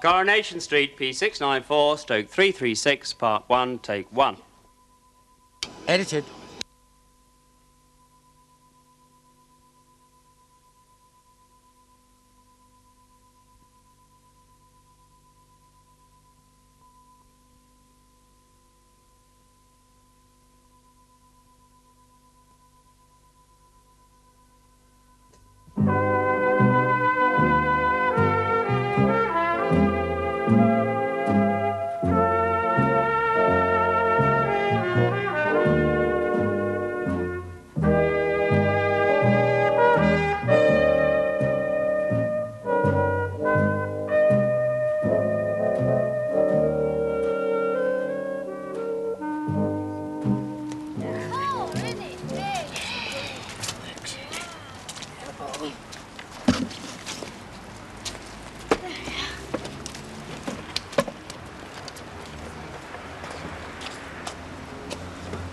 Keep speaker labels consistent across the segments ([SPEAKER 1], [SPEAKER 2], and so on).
[SPEAKER 1] Coronation Street, P694, stroke 336, Part 1, Take 1.
[SPEAKER 2] Edited.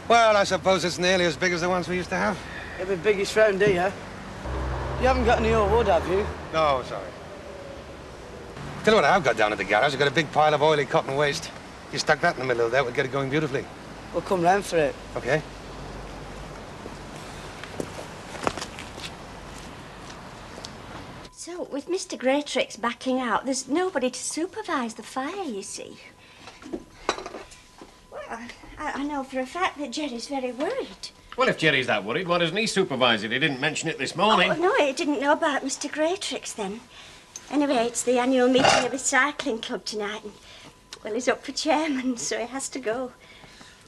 [SPEAKER 3] Well, I suppose it's nearly as big as the ones we used to have.
[SPEAKER 4] It'll be biggest round here. You haven't got any more wood, have you?
[SPEAKER 3] No, sorry. Tell you what I've got down at the garage. I've got a big pile of oily cotton waste. You stuck that in the middle of there, we'll get it going beautifully.
[SPEAKER 4] We'll come round for it.
[SPEAKER 3] Okay.
[SPEAKER 5] So, with Mr. Greatrix backing out, there's nobody to supervise the fire, you see. Well, I know for a fact that Jerry's very worried.
[SPEAKER 6] Well, if Jerry's that worried, why doesn't he supervise it? He didn't mention it this morning.
[SPEAKER 5] Oh, no, he didn't know about Mr. Greatrix then. Anyway, it's the annual meeting of his cycling club tonight, and, well, he's up for chairman, so he has to go.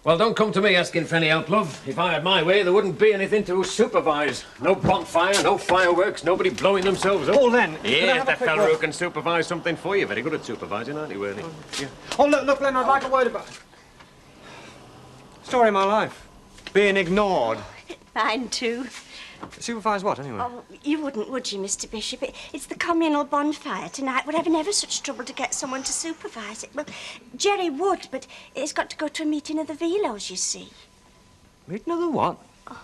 [SPEAKER 6] Well, don't come to me asking for any help, love. If I had my way, there wouldn't be anything to supervise. No bonfire, no fireworks, nobody blowing themselves up.
[SPEAKER 2] Oh, Len,
[SPEAKER 6] yeah, the fella who can supervise something for you. Very good at supervising, aren't you, Ernie?
[SPEAKER 2] Yeah. Oh, look, Len, I'd like a word about... Story of my life. Being ignored.
[SPEAKER 5] Mine too.
[SPEAKER 2] Supervise what, anyway?
[SPEAKER 5] Oh, you wouldn't, would you, Mr. Bishop? It's the communal bonfire tonight. We're having ever such trouble to get someone to supervise it. Well, Jerry would, but he's got to go to a meeting of the Velos, you see.
[SPEAKER 2] Meeting of the what?
[SPEAKER 5] Oh,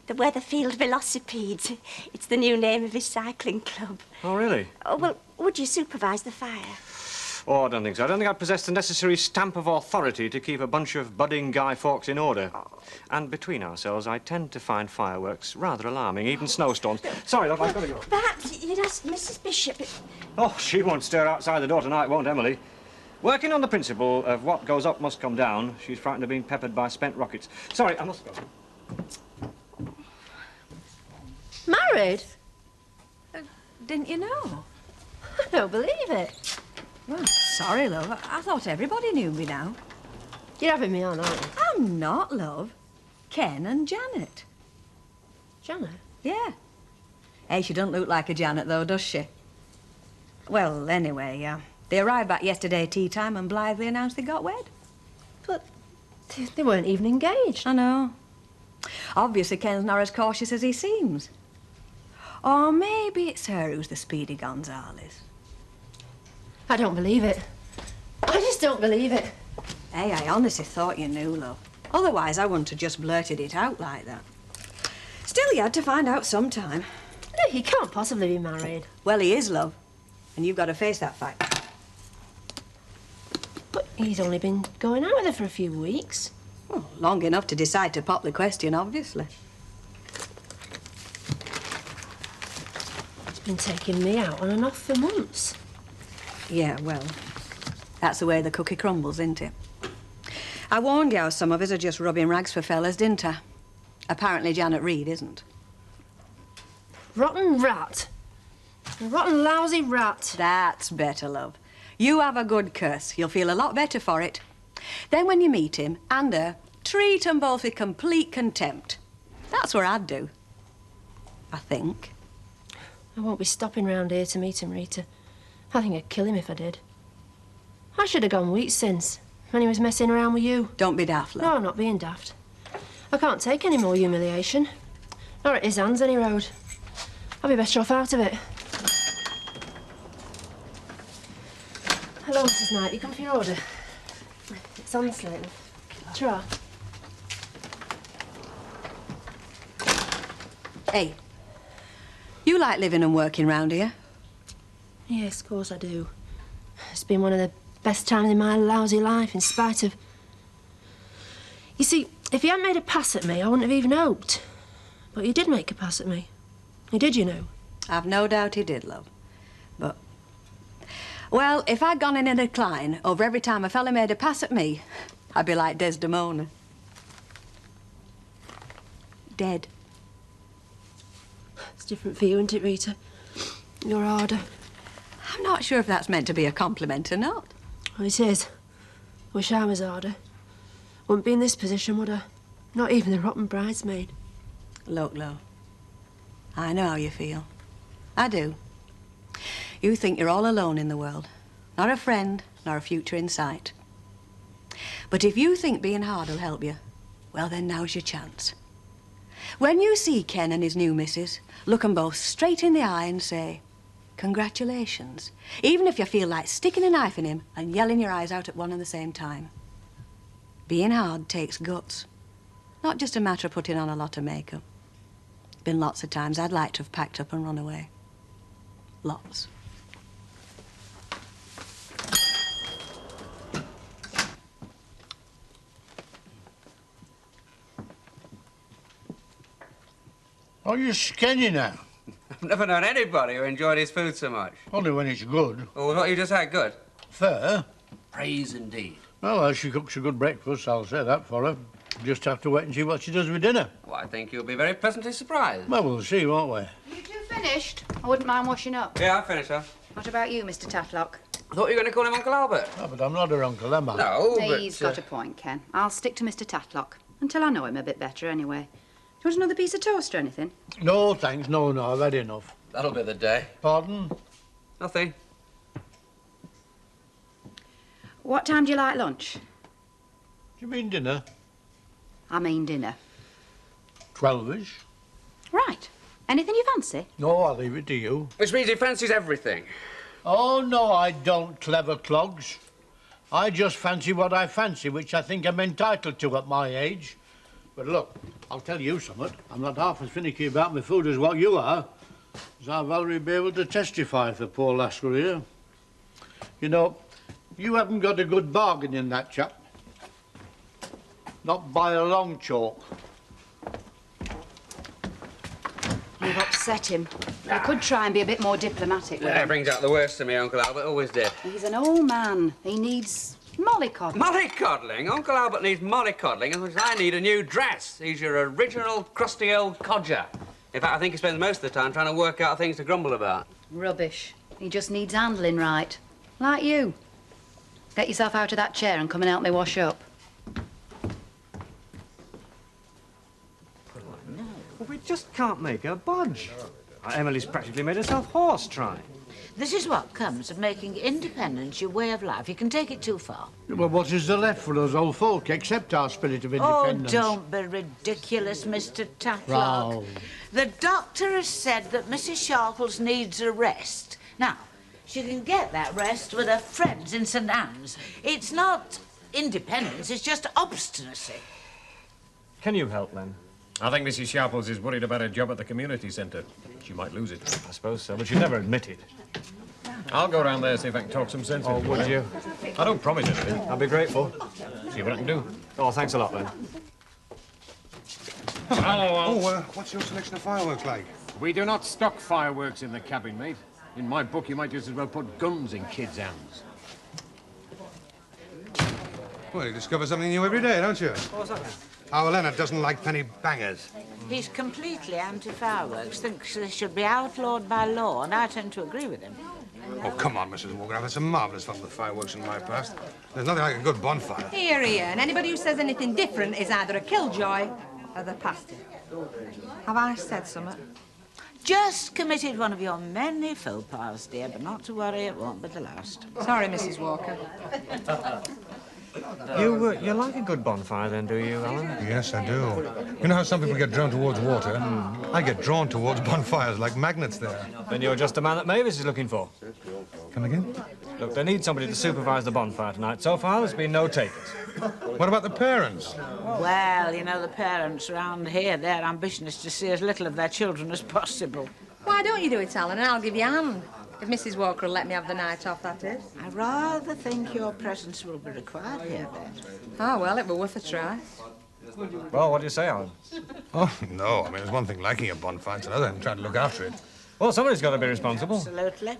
[SPEAKER 5] the Weatherfield Velocipedes. It's the new name of his cycling club.
[SPEAKER 2] Oh, really?
[SPEAKER 5] Oh, well, would you supervise the fire?
[SPEAKER 2] Oh, I don't think so. I don't think I possess the necessary stamp of authority to keep a bunch of budding Guy Fawkes in order. Oh. And between ourselves, I tend to find fireworks rather alarming, even snowstorms. Sorry, love, I've got to go.
[SPEAKER 5] Perhaps you'd ask Mrs. Bishop...
[SPEAKER 2] Oh, she won't stir outside the door tonight, won't Emily? Working on the principle of what goes up must come down, she's frightened of being peppered by spent rockets. Sorry, I must go.
[SPEAKER 7] Married? Didn't you know? I don't believe it.
[SPEAKER 8] Well, sorry, love. I thought everybody knew me now.
[SPEAKER 7] You're having me on, aren't you?
[SPEAKER 8] I'm not, love. Ken and Janet.
[SPEAKER 7] Janet?
[SPEAKER 8] Yeah. Hey, she doesn't look like a Janet, though, does she? Well, anyway, they arrived back yesterday tea time and blithely announced they got wed.
[SPEAKER 7] But they weren't even engaged.
[SPEAKER 8] I know. Obviously, Ken's not as cautious as he seems. Or maybe it's her who's the Speedy Gonzales.
[SPEAKER 7] I don't believe it. I just don't believe it.
[SPEAKER 8] Hey, I honestly thought you knew, love. Otherwise, I wouldn't have just blurted it out like that. Still, you had to find out sometime.
[SPEAKER 7] No, he can't possibly be married.
[SPEAKER 8] Well, he is, love. And you've got to face that fact.
[SPEAKER 7] But he's only been going out with her for a few weeks.
[SPEAKER 8] Well, long enough to decide to pop the question, obviously.
[SPEAKER 7] He's been taking me out on and off for months.
[SPEAKER 8] Yeah, well, that's the way the cookie crumbles, isn't it? I warned you how some of us are just rubbing rags for fellas, didn't I? Apparently Janet Reed isn't.
[SPEAKER 7] Rotten rat. A rotten, lousy rat.
[SPEAKER 8] That's better, love. You have a good curse. You'll feel a lot better for it. Then when you meet him and her, treat them both with complete contempt. That's what I'd do. I think.
[SPEAKER 7] I won't be stopping round here to meet him, Rita. I think I'd kill him if I did. I should have gone weeks since, when he was messing around with you.
[SPEAKER 8] Don't be daft, love.
[SPEAKER 7] No, I'm not being daft. I can't take any more humiliation. Not at his hands, any road. I'll be better off out of it. Hello, Mrs. Knight. You come for your order? It's on the slate. Try.
[SPEAKER 8] Hey, you like living and working round here?
[SPEAKER 7] Yes, of course I do. It's been one of the best times in my lousy life, in spite of... You see, if he hadn't made a pass at me, I wouldn't have even hoped. But he did make a pass at me. He did, you know.
[SPEAKER 8] I've no doubt he did, love. But... Well, if I'd gone in a decline over every time a fella made a pass at me, I'd be like Desdemona. Dead.
[SPEAKER 7] It's different for you, isn't it, Rita? You're harder.
[SPEAKER 8] I'm not sure if that's meant to be a compliment or not.
[SPEAKER 7] Well, it is. Wish I was harder. Wouldn't be in this position, would I? Not even the rotten bridesmaid.
[SPEAKER 8] Look, love, I know how you feel. I do. You think you're all alone in the world. Not a friend, nor a future in sight. But if you think being hard will help you, well, then now's your chance. When you see Ken and his new missus, look 'em both straight in the eye and say, congratulations, even if you feel like sticking a knife in him and yelling your eyes out at one and the same time. Being hard takes guts. Not just a matter of putting on a lot of makeup. Been lots of times I'd like to have packed up and run away. Lots.
[SPEAKER 9] Are you skinny now?
[SPEAKER 1] I've never known anybody who enjoyed his food so much.
[SPEAKER 9] Only when it's good.
[SPEAKER 1] Well, what you just had, good?
[SPEAKER 9] Fair.
[SPEAKER 1] Praise indeed.
[SPEAKER 9] Well, she cooks a good breakfast, I'll say that for her. Just have to wait and see what she does with dinner.
[SPEAKER 1] Well, I think you'll be very pleasantly surprised.
[SPEAKER 9] Well, we'll see, won't we?
[SPEAKER 10] You two finished? I wouldn't mind washing up.
[SPEAKER 1] Yeah, I finished, huh?
[SPEAKER 10] What about you, Mr. Tatlock?
[SPEAKER 1] I thought you were going to call him Uncle Albert.
[SPEAKER 9] No, but I'm not her uncle, am I?
[SPEAKER 1] No, but...
[SPEAKER 10] He's got a point, Ken. I'll stick to Mr. Tatlock. Until I know him a bit better, anyway. Do you want another piece of toast or anything?
[SPEAKER 9] No, thanks. No, I've had enough.
[SPEAKER 1] That'll be the day.
[SPEAKER 9] Pardon?
[SPEAKER 1] Nothing.
[SPEAKER 10] What time do you like lunch?
[SPEAKER 9] Do you mean dinner?
[SPEAKER 10] I mean dinner.
[SPEAKER 9] 12-ish.
[SPEAKER 10] Right. Anything you fancy?
[SPEAKER 9] No, I'll leave it to you.
[SPEAKER 1] Which means he fancies everything.
[SPEAKER 9] Oh, no, I don't, clever clogs. I just fancy what I fancy, which I think I'm entitled to at my age. But look, I'll tell you something. I'm not half as finicky about my food as what you are. As I'll Valerie be able to testify if the poor lass were here. You know, you haven't got a good bargain in that chap. Not by a long chalk.
[SPEAKER 10] You've upset him. You could try and be a bit more diplomatic with
[SPEAKER 1] Yeah, it
[SPEAKER 10] him.
[SPEAKER 1] brings out the worst in me, Uncle Albert. Always did.
[SPEAKER 10] He's an old man. He needs mollycoddling.
[SPEAKER 1] Mollycoddling? Uncle Albert needs mollycoddling, and I need a new dress. He's your original crusty old codger. In fact, I think he spends most of the time trying to work out things to grumble about.
[SPEAKER 10] Rubbish. He just needs handling right. Like you. Get yourself out of that chair and come and help me wash up.
[SPEAKER 2] Well, we just can't make her budge. Emily's practically made herself horse trying.
[SPEAKER 11] This is what comes of making independence your way of life. You can take it too far.
[SPEAKER 9] Well, what is there left for us old folk except our spirit of independence?
[SPEAKER 11] Oh, don't be ridiculous, Mr. Tatlock.
[SPEAKER 9] Row.
[SPEAKER 11] The doctor has said that Mrs. Sharples needs a rest. Now, she can get that rest with her friends in St. Anne's. It's not independence, it's just obstinacy.
[SPEAKER 2] Can you help, Len?
[SPEAKER 6] I think Mrs. Sharples is worried about her job at the community centre. She might lose it.
[SPEAKER 2] I suppose so, but she'd never admit it.
[SPEAKER 6] I'll go round there, see if I can talk some sense
[SPEAKER 2] Oh,
[SPEAKER 6] into
[SPEAKER 2] would
[SPEAKER 6] her.
[SPEAKER 2] you?
[SPEAKER 6] I don't promise anything.
[SPEAKER 2] I'd be grateful.
[SPEAKER 6] See what I can do.
[SPEAKER 2] Oh, thanks a lot, Len.
[SPEAKER 6] Hello,
[SPEAKER 3] what's your selection of fireworks like?
[SPEAKER 6] We do not stock fireworks in the cabin, mate. In my book, you might just as well put guns in kids' hands.
[SPEAKER 3] Well, you discover something new every day, don't you?
[SPEAKER 1] What's that then?
[SPEAKER 3] Our Leonard doesn't like penny bangers.
[SPEAKER 11] He's completely anti-fireworks, thinks they should be outlawed by law, and I tend to agree with him.
[SPEAKER 3] Oh, come on, Mrs. Walker. I've had some marvellous fun with fireworks in my past. There's nothing like a good bonfire.
[SPEAKER 12] Here, and anybody who says anything different is either a killjoy or the pastor. Have I said something?
[SPEAKER 11] Just committed one of your many faux pas, dear, but not to worry, it won't be the last.
[SPEAKER 12] Sorry, Mrs. Walker.
[SPEAKER 2] You like a good bonfire, then, do you, Alan?
[SPEAKER 3] Yes, I do. You know how some people get drawn towards water? I get drawn towards bonfires like magnets there.
[SPEAKER 2] Then you're just the man that Mavis is looking for.
[SPEAKER 3] Come again?
[SPEAKER 2] Look, they need somebody to supervise the bonfire tonight. So far, there's been no takers.
[SPEAKER 3] What about the parents?
[SPEAKER 11] Well, you know, the parents around here, their ambition is to see as little of their children as possible.
[SPEAKER 12] Why don't you do it, Alan, and I'll give you a hand? If Mrs. Walker will let me have the night off, that is.
[SPEAKER 11] I rather think your presence will be required here, then.
[SPEAKER 12] Oh, well, it were worth a try.
[SPEAKER 2] Well, what do you say, Alan?
[SPEAKER 3] Oh, no. I mean, it's one thing liking a bonfire, it's another thing trying to look after it.
[SPEAKER 2] Well, somebody's got to be responsible.
[SPEAKER 11] Absolutely.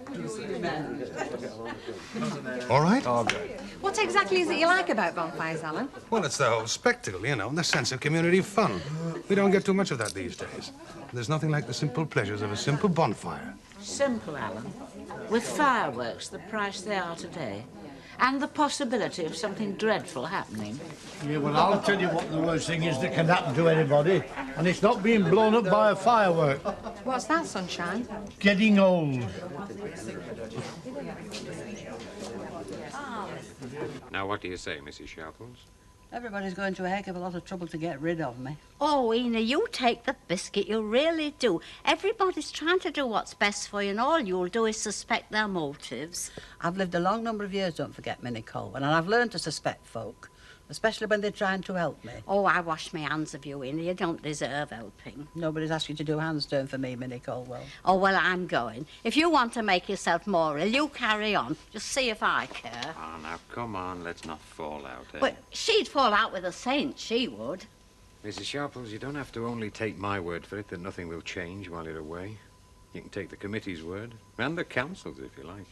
[SPEAKER 3] All right?
[SPEAKER 2] Oh, great.
[SPEAKER 12] What exactly is it you like about bonfires, Alan?
[SPEAKER 3] Well, it's the whole spectacle, you know, and the sense of community fun. We don't get too much of that these days. There's nothing like the simple pleasures of a simple bonfire.
[SPEAKER 11] Simple, Alan. With fireworks the price they are today, and the possibility of something dreadful happening.
[SPEAKER 9] Yeah, well, I'll tell you what the worst thing is that can happen to anybody, and it's not being blown up by a firework.
[SPEAKER 12] What's that, Sunshine?
[SPEAKER 9] Getting old.
[SPEAKER 6] Now, what do you say, Mrs. Sharples?
[SPEAKER 13] Everybody's going to a heck of a lot of trouble to get rid of me.
[SPEAKER 14] Oh, Ina, you take the biscuit, you really do. Everybody's trying to do what's best for you, and all you'll do is suspect their motives.
[SPEAKER 13] I've lived a long number of years, don't forget, Minnie Colwyn, and I've learned to suspect folk, especially when they're trying to help me.
[SPEAKER 14] Oh, I wash my hands of you, Ina. You don't deserve helping.
[SPEAKER 13] Nobody's asked you to do handstand for me, Minnie Colwell.
[SPEAKER 14] Oh, well, I'm going. If you want to make yourself more ill, you carry on. Just see if I care.
[SPEAKER 6] Oh, now, come on, let's not fall out, eh?
[SPEAKER 14] But she'd fall out with a saint, she would.
[SPEAKER 6] Mrs. Sharples, you don't have to only take my word for it that nothing will change while you're away. You can take the committee's word, and the council's, if you like.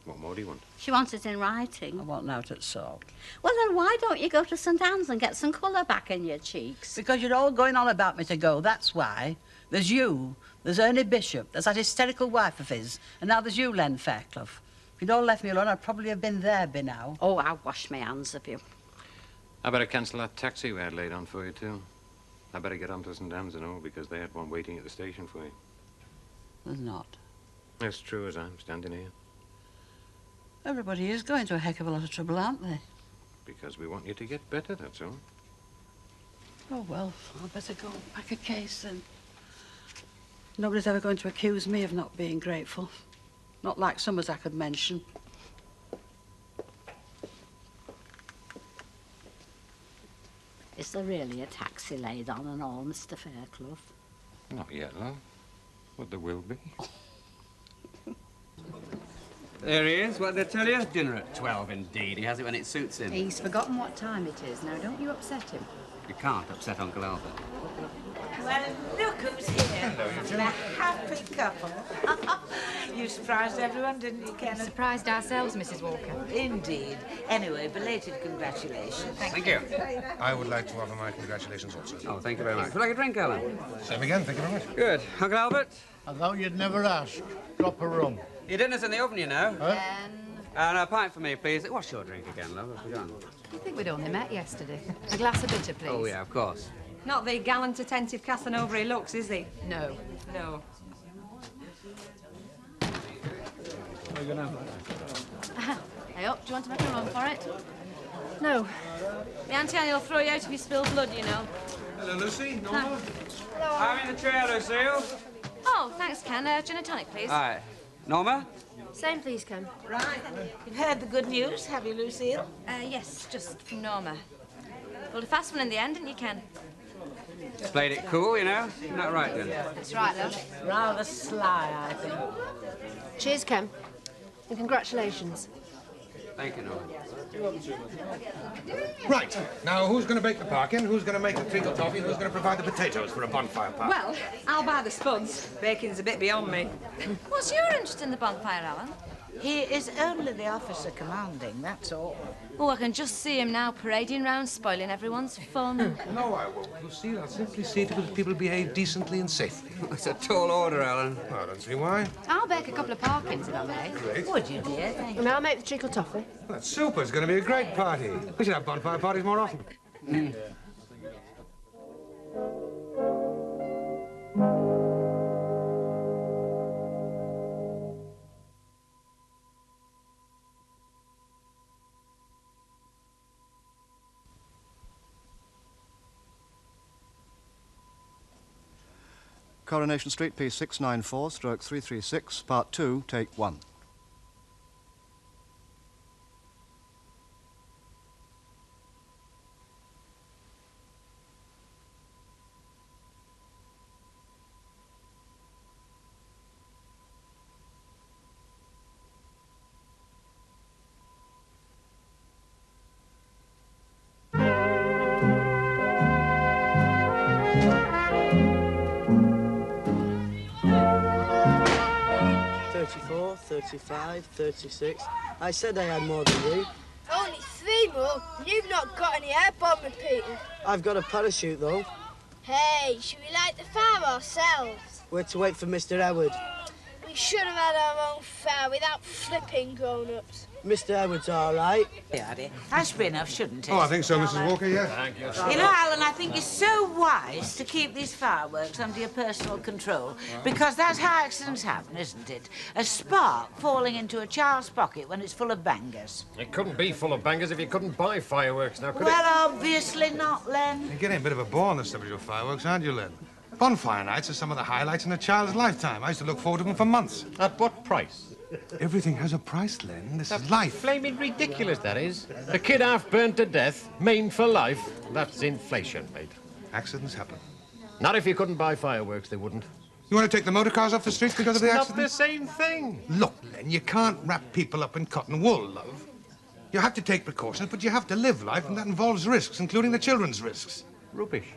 [SPEAKER 6] What more do you want?
[SPEAKER 14] She wants it in writing.
[SPEAKER 13] I want out at salt.
[SPEAKER 14] Well, then why don't you go to St. Anne's and get some colour back in your cheeks?
[SPEAKER 13] Because you're all going on about me to go, that's why. There's you, there's Ernie Bishop, there's that hysterical wife of his, and now there's you, Len Fairclough. If you'd all left me alone, I'd probably have been there by now.
[SPEAKER 14] Oh, I'll wash my hands of you.
[SPEAKER 6] I better cancel that taxi we had laid on for you, too. I better get on to St. Anne's and all, because they had one waiting at the station for you.
[SPEAKER 13] There's not.
[SPEAKER 6] As true as I'm standing here.
[SPEAKER 13] Everybody is going to a heck of a lot of trouble, aren't they?
[SPEAKER 6] Because we want you to get better, that's all.
[SPEAKER 13] Oh, well, I'd better go pack a case then. Nobody's ever going to accuse me of not being grateful. Not like some as I could mention.
[SPEAKER 14] Is there really a taxi laid on and all, Mr. Fairclough?
[SPEAKER 6] Not yet, love. But there will be.
[SPEAKER 1] There he is. What did I tell you? Dinner at 12, indeed. He has it when it suits him.
[SPEAKER 10] He's forgotten what time it is. Now, don't you upset him.
[SPEAKER 1] You can't upset Uncle Albert.
[SPEAKER 11] Well, look who's here. The happy couple. You surprised everyone, didn't you, Kenneth?
[SPEAKER 10] Surprised ourselves, Mrs. Walker.
[SPEAKER 11] Indeed. Anyway, belated congratulations.
[SPEAKER 1] Thank you.
[SPEAKER 3] I would like to offer my congratulations also.
[SPEAKER 1] Oh, thank you very much. Would you like a drink, Alan?
[SPEAKER 3] Same again, thank you very much.
[SPEAKER 1] Good. Uncle Albert?
[SPEAKER 9] I thought you'd never ask. Drop a rum.
[SPEAKER 1] Your dinner's in the oven, you know.
[SPEAKER 9] Huh?
[SPEAKER 1] And a pint for me, please. What's your drink again, love? I've forgotten.
[SPEAKER 10] I think we'd only met yesterday. A glass of bitter, please.
[SPEAKER 1] Oh, yeah, of course.
[SPEAKER 12] Not the gallant, attentive Casanova he looks, is he?
[SPEAKER 10] No.
[SPEAKER 12] No.
[SPEAKER 10] Hey, up. Do you want to make a run for it?
[SPEAKER 7] No.
[SPEAKER 12] The Auntie Annie will throw you out if you spill blood, you know.
[SPEAKER 3] Hello, Lucy. Norma.
[SPEAKER 1] I'm in the chair, Lucille.
[SPEAKER 12] Oh, thanks, Ken. Gin and tonic, please.
[SPEAKER 1] All right. Norma?
[SPEAKER 7] Same, please, Ken.
[SPEAKER 11] Right. You've heard the good news, have you, Lucille?
[SPEAKER 12] Yes, just from Norma. Pulled a fast one in the end, didn't you, Ken?
[SPEAKER 1] Played it cool, you know. Isn't that right, then?
[SPEAKER 10] That's right, love.
[SPEAKER 11] Rather sly, I think.
[SPEAKER 7] Cheers, Ken. And congratulations.
[SPEAKER 1] Thank you, Norma.
[SPEAKER 3] Right. Now, who's going to bake the parkin? Who's going to make the treacle toffee? And who's going to provide the potatoes for a bonfire party?
[SPEAKER 12] Well, I'll buy the spuds. Baking's a bit beyond me. What's your interest in the bonfire, Alan?
[SPEAKER 11] He is only the officer commanding, that's all.
[SPEAKER 12] Oh, I can just see him now parading round, spoiling everyone's fun.
[SPEAKER 3] No, I won't. Lucille, I'll simply see to it that people behave decently and safely.
[SPEAKER 1] It's a tall order, Alan.
[SPEAKER 3] I don't see why.
[SPEAKER 10] I'll bake a couple of parkins if I may.
[SPEAKER 3] Great.
[SPEAKER 11] Would you, dear? Thank
[SPEAKER 7] And I'll make the treacle toffee.
[SPEAKER 3] Well, that's super. It's going to be a great party. We should have bonfire parties more often.
[SPEAKER 15] Coronation Street, P694/336, Part 2, Take 1.
[SPEAKER 4] 34, 35, 36. I said I had more than you.
[SPEAKER 15] Only 3 more? You've not got any air bomb, Peter.
[SPEAKER 4] I've got a parachute, though.
[SPEAKER 15] Hey, should we light the fire ourselves?
[SPEAKER 4] We're to wait for Mr. Howard.
[SPEAKER 15] We should have had our own fire without flipping grown-ups.
[SPEAKER 4] Mr. Howard's all right.
[SPEAKER 11] Yeah, that should be enough, shouldn't it?
[SPEAKER 3] Oh, I think so, Mrs. Walker, yes.
[SPEAKER 6] Thank you.
[SPEAKER 11] You know, Alan, I think it's so wise to keep these fireworks under your personal control, because that's how accidents happen, isn't it? A spark falling into a child's pocket when it's full of bangers.
[SPEAKER 6] It couldn't be full of bangers if you couldn't buy fireworks now, could
[SPEAKER 11] Well, obviously not, Len.
[SPEAKER 3] You're getting a bit of a bore on the subject of fireworks, aren't you, Len? Bonfire nights are some of the highlights in a child's lifetime. I used to look forward to them for months.
[SPEAKER 6] At what price?
[SPEAKER 3] Everything has a price, Len. This is life.
[SPEAKER 6] Flaming ridiculous, that is. A kid half burnt to death, maimed for life. That's inflation, mate.
[SPEAKER 3] Accidents happen.
[SPEAKER 6] Not if you couldn't buy fireworks, they wouldn't.
[SPEAKER 3] You want to take the motor cars off the streets because of the
[SPEAKER 6] It's
[SPEAKER 3] accident?
[SPEAKER 6] not the same thing.
[SPEAKER 3] Look, Len, you can't wrap people up in cotton wool, love. You have to take precautions, but you have to live life, and that involves risks, including the children's risks.
[SPEAKER 6] Rubbish.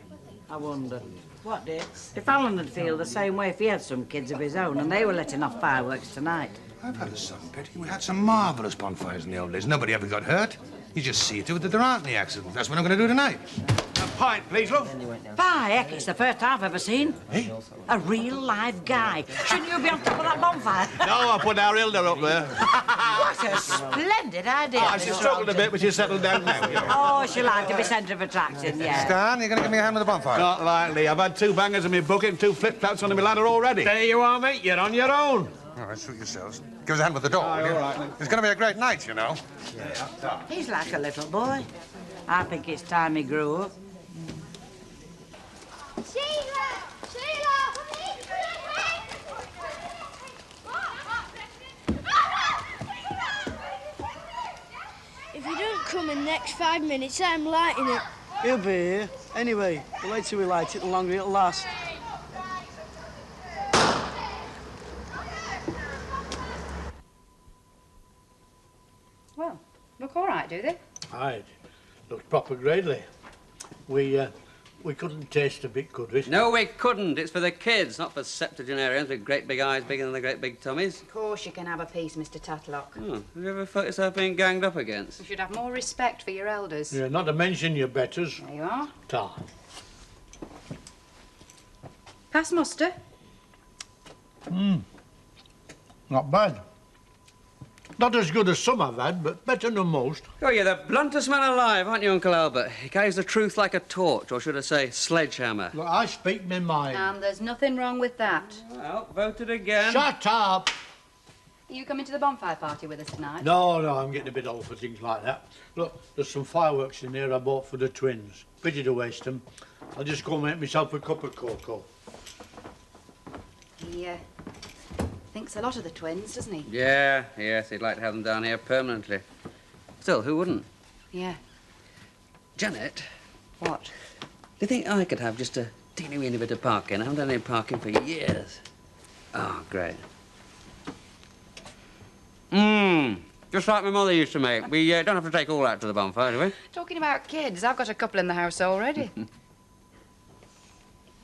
[SPEAKER 13] I wonder.
[SPEAKER 11] What, dear?
[SPEAKER 13] If Alan would feel the same way if he had some kids of his own and they were letting off fireworks tonight.
[SPEAKER 3] I've had a son, Betty. We had some marvellous bonfires in the old days. Nobody ever got hurt. You just see to it that there aren't any accidents. That's what I'm going to do tonight. A pint, please, love.
[SPEAKER 13] By heck, it's the first I've ever seen.
[SPEAKER 3] Hey?
[SPEAKER 13] A real live guy. Shouldn't you be on top of that bonfire?
[SPEAKER 16] No, I put our Hilda up there.
[SPEAKER 11] What a splendid idea.
[SPEAKER 16] Oh, she struggled a bit, but she's settled down now.
[SPEAKER 13] Oh, she liked to be centre of attraction, yeah.
[SPEAKER 3] Stan, you're going to give me a hand with the bonfire?
[SPEAKER 16] Not likely. I've had 2 bangers in my bucket and 2 flip-flops on my ladder already.
[SPEAKER 6] There you are, mate. You're on your own.
[SPEAKER 3] All right, suit yourselves. Give us a hand with the door, will you?
[SPEAKER 16] all right.
[SPEAKER 3] It's going to be a great night, you know.
[SPEAKER 13] He's like a little boy. I think it's time he grew up.
[SPEAKER 15] Sheila! Sheila! If you don't come in the next 5 minutes, I'm lighting it.
[SPEAKER 4] He'll be here. Anyway, the later we light it, the longer it'll last.
[SPEAKER 10] Well, look all right, do they?
[SPEAKER 9] Aye, looked proper gradely. We couldn't taste a bit, could we?
[SPEAKER 1] No, we couldn't. It's for the kids, not for septuagenarians with great big eyes bigger than the great big tummies.
[SPEAKER 10] Of course you can have a piece, Mr. Tatlock.
[SPEAKER 1] Oh, have you ever felt yourself being ganged up against?
[SPEAKER 10] You should have more respect for your elders.
[SPEAKER 9] Yeah, not to mention your betters.
[SPEAKER 10] There you are.
[SPEAKER 9] Ta.
[SPEAKER 10] Pass muster.
[SPEAKER 9] Not bad. Not as good as some I've had, but better than most.
[SPEAKER 1] Oh, you're the bluntest man alive, aren't you, Uncle Albert? He carries the truth like a torch, or should I say, sledgehammer.
[SPEAKER 9] Look, I speak my mind.
[SPEAKER 10] And there's nothing wrong with that.
[SPEAKER 1] Well, voted again.
[SPEAKER 9] Shut up!
[SPEAKER 10] Are you coming to the bonfire party with us tonight?
[SPEAKER 9] No, I'm getting a bit old for things like that. Look, there's some fireworks in here I bought for the twins. Pity to waste them. I'll just go make myself a cup of cocoa.
[SPEAKER 10] He thinks a lot of the twins, doesn't he?
[SPEAKER 1] Yeah, yes, he'd like to have them down here permanently. Still, who wouldn't?
[SPEAKER 10] Yeah.
[SPEAKER 1] Janet,
[SPEAKER 10] What?
[SPEAKER 1] do you think I could have just a teeny-weeny bit of parkin? I haven't done any parkin for years. Oh, great. Just like my mother used to make. We don't have to take all that to the bonfire, do we?
[SPEAKER 10] Talking about kids, I've got a couple in the house already.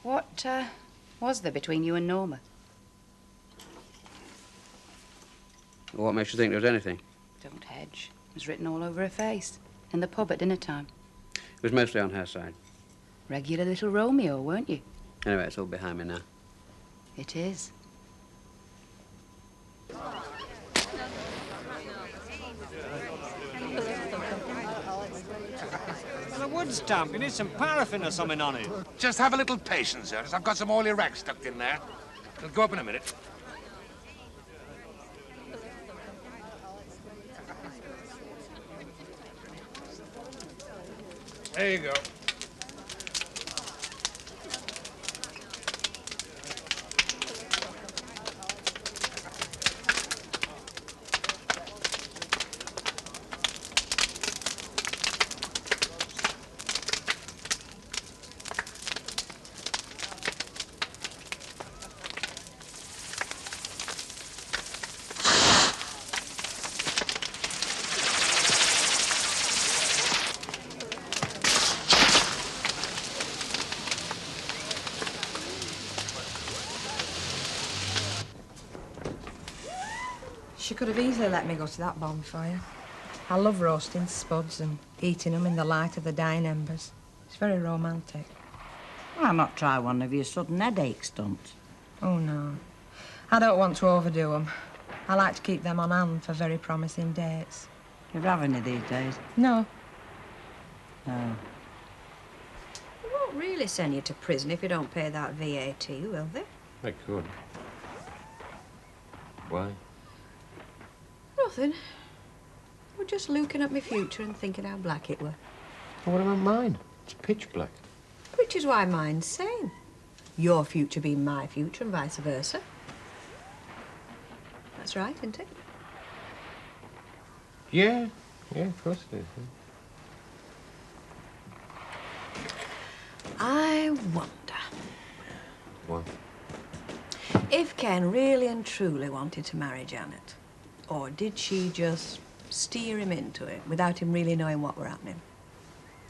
[SPEAKER 10] What was there between you and Norma?
[SPEAKER 1] What makes you think there was anything?
[SPEAKER 10] Don't hedge. It was written all over her face. In the pub at dinner time.
[SPEAKER 1] It was mostly on her side.
[SPEAKER 10] Regular little Romeo, weren't you?
[SPEAKER 1] Anyway, it's all behind me now.
[SPEAKER 10] It is.
[SPEAKER 2] Well, a wood stamp. You need some paraffin or something on it.
[SPEAKER 3] Just have a little patience, Ernest. I've got some oily rags stuck in there. It'll go up in a minute. There you go.
[SPEAKER 12] She could have easily let me go to that bonfire. I love roasting spuds and eating them in the light of the dying embers. It's very romantic.
[SPEAKER 11] Why not try one of your sudden headache stunts?
[SPEAKER 12] Oh, no. I don't want to overdo them. I like to keep them on hand for very promising dates.
[SPEAKER 11] You have any these days?
[SPEAKER 12] No.
[SPEAKER 11] No.
[SPEAKER 12] They won't really send you to prison if you don't pay that VAT, will they?
[SPEAKER 6] They could. Why?
[SPEAKER 12] Nothing. We're just looking at my future and thinking how black it were.
[SPEAKER 6] Well, what about mine? It's pitch black.
[SPEAKER 12] Which is why mine's same. Your future being my future and vice versa. That's right, isn't it?
[SPEAKER 6] Yeah, of course it is.
[SPEAKER 12] I wonder
[SPEAKER 6] What?
[SPEAKER 12] if Ken really and truly wanted to marry Janet, or did she just steer him into it without him really knowing what were happening?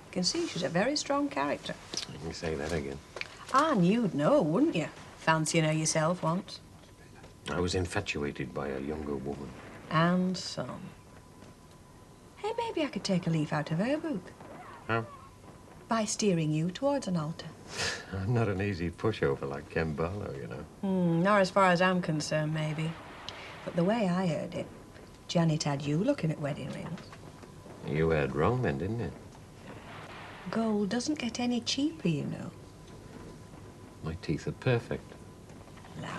[SPEAKER 12] You can see she's a very strong character.
[SPEAKER 6] You can say that again.
[SPEAKER 12] And you'd know, wouldn't you? Fancying her yourself once.
[SPEAKER 6] I was infatuated by a younger woman.
[SPEAKER 12] And some. Hey, maybe I could take a leaf out of her book.
[SPEAKER 6] How?
[SPEAKER 12] By steering you towards an altar.
[SPEAKER 6] I'm not an easy pushover like Ken Barlow, you know.
[SPEAKER 12] Nor as far as I'm concerned, maybe. But the way I heard it, Janet had you looking at wedding rings.
[SPEAKER 6] You heard wrong then, didn't you?
[SPEAKER 12] Gold doesn't get any cheaper, you know.
[SPEAKER 6] My teeth are perfect.
[SPEAKER 12] Louse.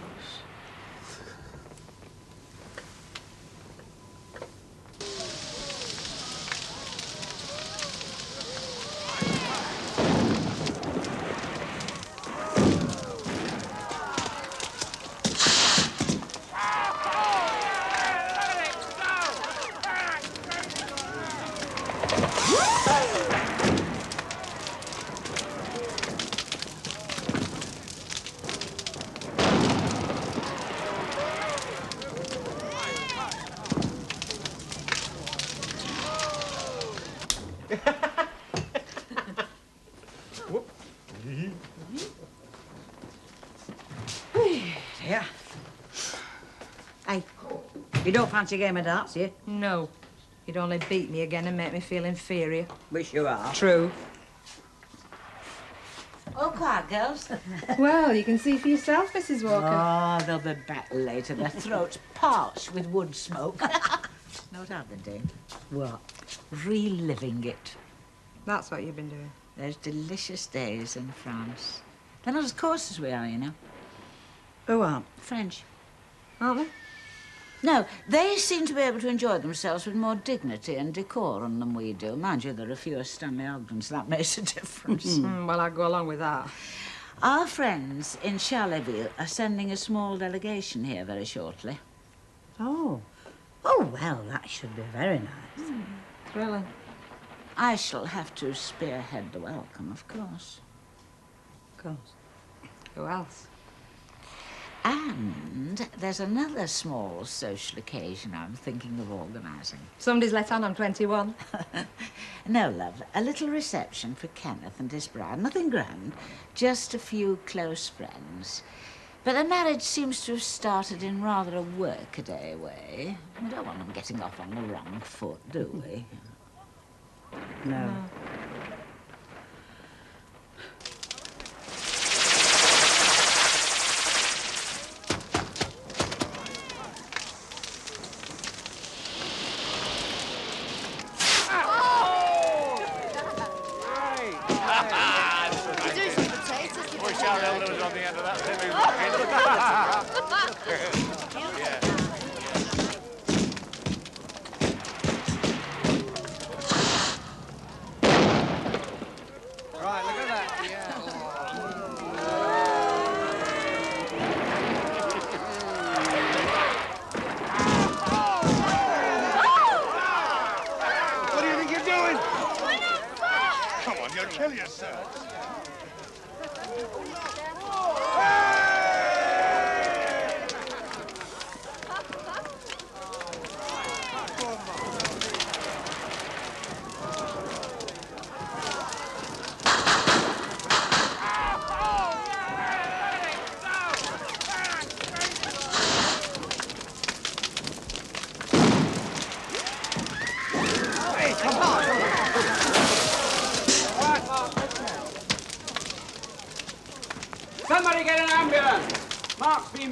[SPEAKER 11] Yeah. Hey, you don't fancy a game of darts, you?
[SPEAKER 12] No. You'd only beat me again and make me feel inferior.
[SPEAKER 11] Wish you are.
[SPEAKER 12] True.
[SPEAKER 11] All quiet, girls.
[SPEAKER 12] Well, you can see for yourself, Mrs. Walker.
[SPEAKER 11] Oh, they'll be back later. Their throats parched with wood smoke. Know what I've been doing? What? Reliving it.
[SPEAKER 12] That's what you've been doing.
[SPEAKER 11] Those delicious days in France. They're not as coarse as we are, you know.
[SPEAKER 12] Who aren't?
[SPEAKER 11] French.
[SPEAKER 12] Aren't they?
[SPEAKER 11] No, they seem to be able to enjoy themselves with more dignity and decorum than we do. Mind you, there are fewer Stanley Ogdens. That makes a difference.
[SPEAKER 12] Well, I'd go along with that.
[SPEAKER 11] Our friends in Charleville are sending a small delegation here very shortly.
[SPEAKER 13] Oh. Oh, well, that should be very nice.
[SPEAKER 12] Thrilling.
[SPEAKER 11] I shall have to spearhead the welcome, of course.
[SPEAKER 12] Of course. Who else?
[SPEAKER 11] And there's another small social occasion I'm thinking of organising.
[SPEAKER 12] Somebody's let on I'm 21.
[SPEAKER 11] No, love. A little reception for Kenneth and his bride. Nothing grand. Just a few close friends. But the marriage seems to have started in rather a workaday way. We don't want them getting off on the wrong foot, do we?
[SPEAKER 13] No.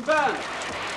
[SPEAKER 1] been burnt.